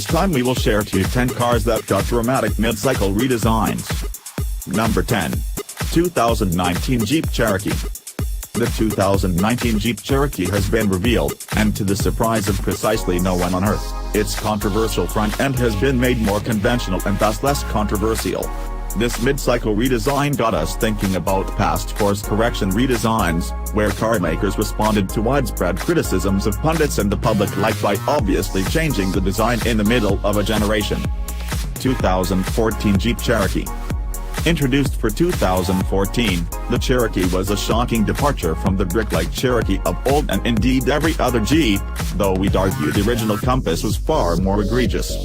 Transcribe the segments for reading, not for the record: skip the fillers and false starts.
This time we will share to you 10 cars that got dramatic mid-cycle redesigns. Number 10. 2019 Jeep Cherokee. The 2019 Jeep Cherokee has been revealed, and to the surprise of precisely no one on earth, its controversial front end has been made more conventional and thus less controversial. This mid-cycle redesign got us thinking about past course correction redesigns, where carmakers responded to widespread criticisms of pundits and the public alike by obviously changing the design in the middle of a generation. 2014 Jeep Cherokee. Introduced for 2014, the Cherokee was a shocking departure from the brick-like Cherokee of old and indeed every other Jeep, though we'd argue the original Compass was far more egregious.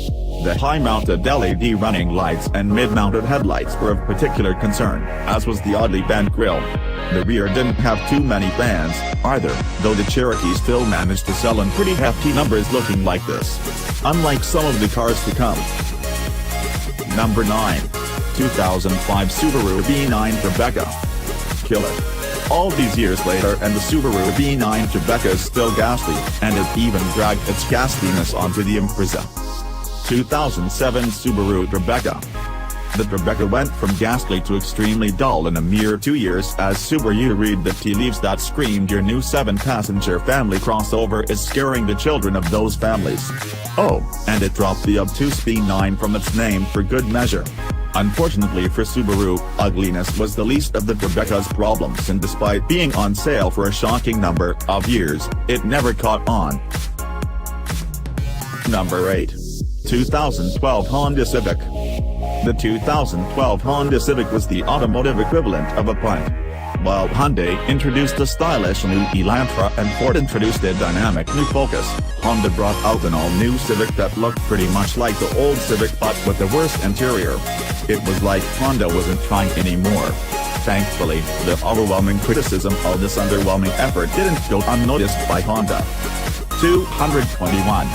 The high-mounted LED running lights and mid-mounted headlights were of particular concern, as was the oddly bent grille. The rear didn't have too many fans, either, though the Cherokee still managed to sell in pretty hefty numbers looking like this. Unlike some of the cars to come. Number 9. 2005 Subaru B9 Rebecca. Killer. All these years later and the Subaru B9 Rebecca is still ghastly, and has even dragged its ghastliness onto the Impreza. 2007 Subaru Rebecca. The Rebecca went from ghastly to extremely dull in a mere 2 years as Subaru read the tea leaves that screamed your new 7-passenger family crossover is scaring the children of those families. Oh, and it dropped the obtuse B9 from its name for good measure. Unfortunately for Subaru, ugliness was the least of the Rebecca's problems, and despite being on sale for a shocking number of years, it never caught on. Number 8. 2012 Honda Civic. The 2012 Honda Civic was the automotive equivalent of a punt. While Hyundai introduced a stylish new Elantra and Ford introduced a dynamic new Focus, Honda brought out an all-new Civic that looked pretty much like the old Civic but with a worse interior. It was like Honda wasn't trying anymore. Thankfully, the overwhelming criticism of this underwhelming effort didn't go unnoticed by Honda. 221.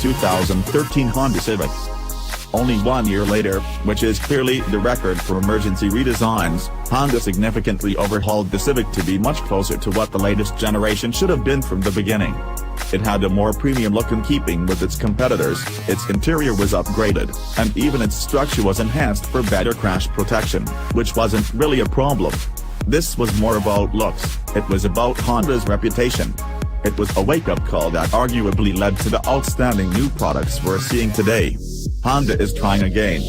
2013 Honda Civic. Only 1 year later, which is clearly the record for emergency redesigns, Honda significantly overhauled the Civic to be much closer to what the latest generation should have been from the beginning. It had a more premium look in keeping with its competitors, its interior was upgraded, and even its structure was enhanced for better crash protection, which wasn't really a problem. This was more about looks, it was about Honda's reputation. It was a wake-up call that arguably led to the outstanding new products we're seeing today. Honda is trying again.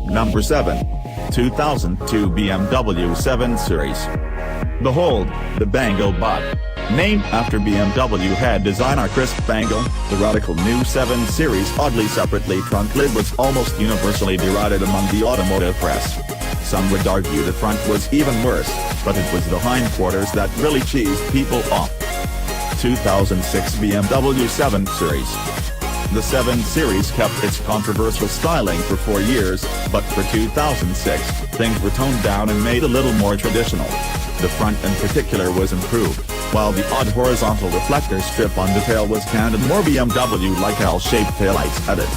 Number 7. 2002 BMW 7 Series. Behold, the Bangle Bot. Named after BMW head designer Chris Bangle, the radical new 7 Series oddly separately trunk lid was almost universally derided among the automotive press. Some would argue the front was even worse, but it was the hindquarters that really cheesed people off. 2006 BMW 7 Series. The 7 Series kept its controversial styling for 4 years, but for 2006, things were toned down and made a little more traditional. The front in particular was improved, while the odd horizontal reflector strip on the tail was canned and more BMW-like L-shaped taillights added.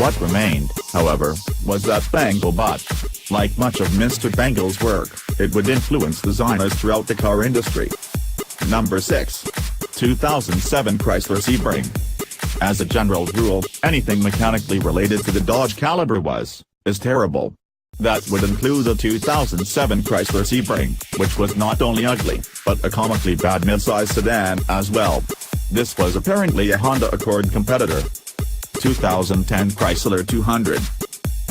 What remained, however, was that Bangle Bot. Like much of Mr. Bangle's work, it would influence designers throughout the car industry. Number 6. 2007 Chrysler Sebring. As a general rule, anything mechanically related to the Dodge Caliber is terrible. That would include the 2007 Chrysler Sebring, which was not only ugly, but a comically bad midsize sedan as well. This was apparently a Honda Accord competitor. 2010 Chrysler 200.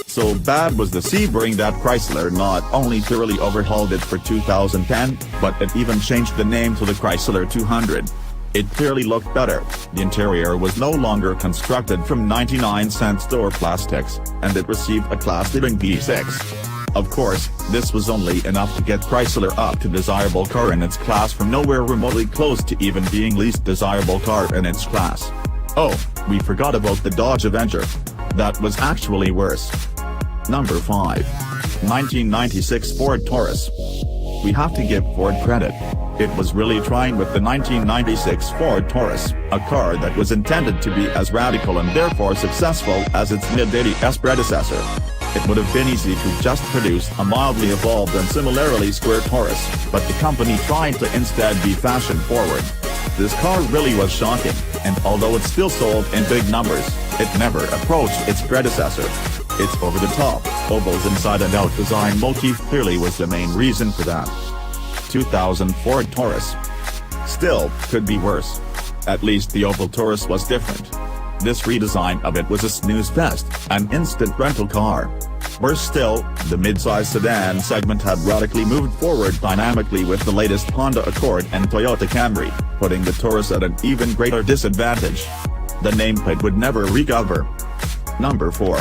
So bad was the Sebring that Chrysler not only thoroughly overhauled it for 2010, but it even changed the name to the Chrysler 200. It clearly looked better, the interior was no longer constructed from 99-cent store plastics, and it received a class-leading V6. Of course, this was only enough to get Chrysler up to desirable car in its class from nowhere remotely close to even being least desirable car in its class. Oh, we forgot about the Dodge Avenger. That was actually worse. Number 5. 1996 Ford Taurus. We have to give Ford credit. It was really trying with the 1996 Ford Taurus, a car that was intended to be as radical and therefore successful as its mid-80s predecessor. It would have been easy to just produce a mildly evolved and similarly square Taurus, but the company tried to instead be fashion-forward. This car really was shocking, and although it still sold in big numbers, It never approached its predecessor. Its over-the-top, ovals inside and out design motif clearly was the main reason for that. 2000 Ford Taurus. Still, could be worse. At least the oval Taurus was different. This redesign of it was a snooze fest, an instant rental car. Worse still, the mid-size sedan segment had radically moved forward dynamically with the latest Honda Accord and Toyota Camry, putting the Taurus at an even greater disadvantage. The nameplate would never recover. Number 4.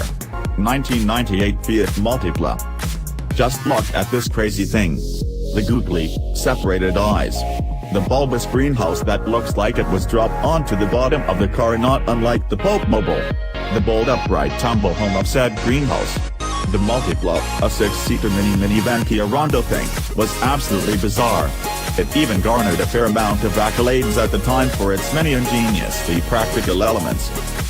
1998 Fiat Multipla. Just look at this crazy thing. The googly, separated eyes. The bulbous greenhouse that looks like it was dropped onto the bottom of the car, not unlike the Pope Mobile. The bold upright tumble home of said greenhouse. The Multipla, a 6-seater minivan Kia Rondo thing, was absolutely bizarre. It even garnered a fair amount of accolades at the time for its many ingeniously practical elements.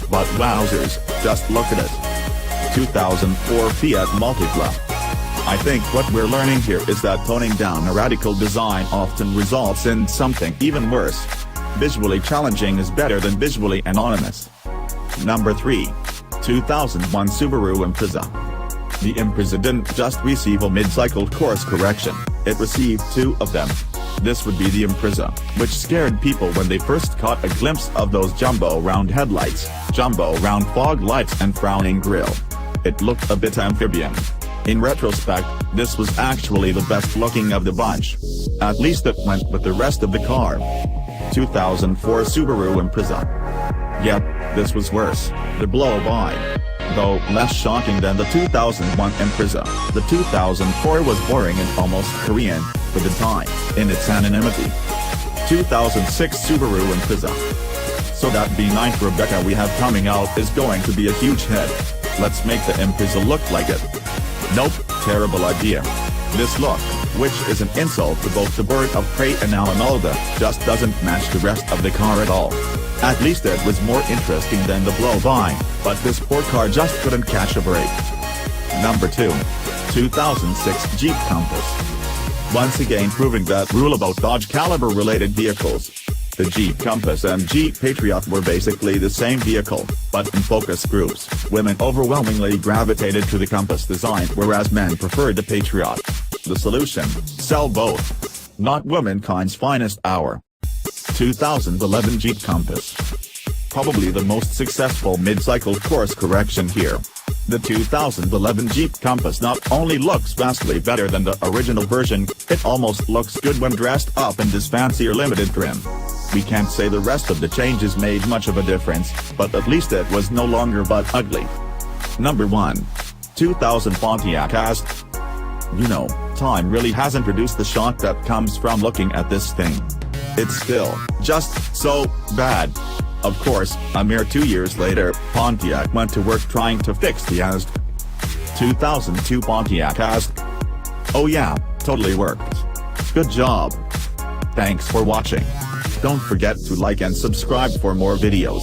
But wowzers, just look at it. 2004 Fiat Multipla. I think what we're learning here is that toning down a radical design often results in something even worse. Visually challenging is better than visually anonymous. Number 3. 2001 Subaru Impreza. The Impreza didn't just receive a mid-cycle course correction, it received 2 of them. This would be the Impreza, which scared people when they first caught a glimpse of those jumbo round headlights, jumbo round fog lights and frowning grille. It looked a bit amphibian. In retrospect, this was actually the best looking of the bunch. At least it went with the rest of the car. 2004 Subaru Impreza. Yep, this was worse, the blow-by. Though less shocking than the 2001 Impreza, the 2004 was boring and almost Korean, for the time, in its anonymity. 2006 Subaru Impreza. So that B9 Rebecca we have coming out is going to be a huge hit. Let's make the Impreza look like it. Nope, terrible idea. This look, which is an insult to both the bird of prey and Alan Alda, just doesn't match the rest of the car at all. At least it was more interesting than the blow-by, but this poor car just couldn't catch a break. Number 2. 2006 Jeep Compass. Once again proving that rule about Dodge Caliber-related vehicles. The Jeep Compass and Jeep Patriot were basically the same vehicle, but in focus groups, women overwhelmingly gravitated to the Compass design whereas men preferred the Patriot. The solution: sell both. Not womankind's finest hour. 2011 Jeep Compass. Probably the most successful mid-cycle course correction here. The 2011 Jeep Compass not only looks vastly better than the original version, it almost looks good when dressed up in this fancier limited trim. We can't say the rest of the changes made much of a difference, but at least it was no longer but ugly. Number 1. 2000 Pontiac Aztek. You know, time really has introduced the shock that comes from looking at this thing. It's still just so bad. Of course, a mere 2 years later, Pontiac went to work trying to fix the Aztek. 2002 Pontiac Aztek. Oh yeah, totally worked. Good job. Thanks for watching. Don't forget to like and subscribe for more videos.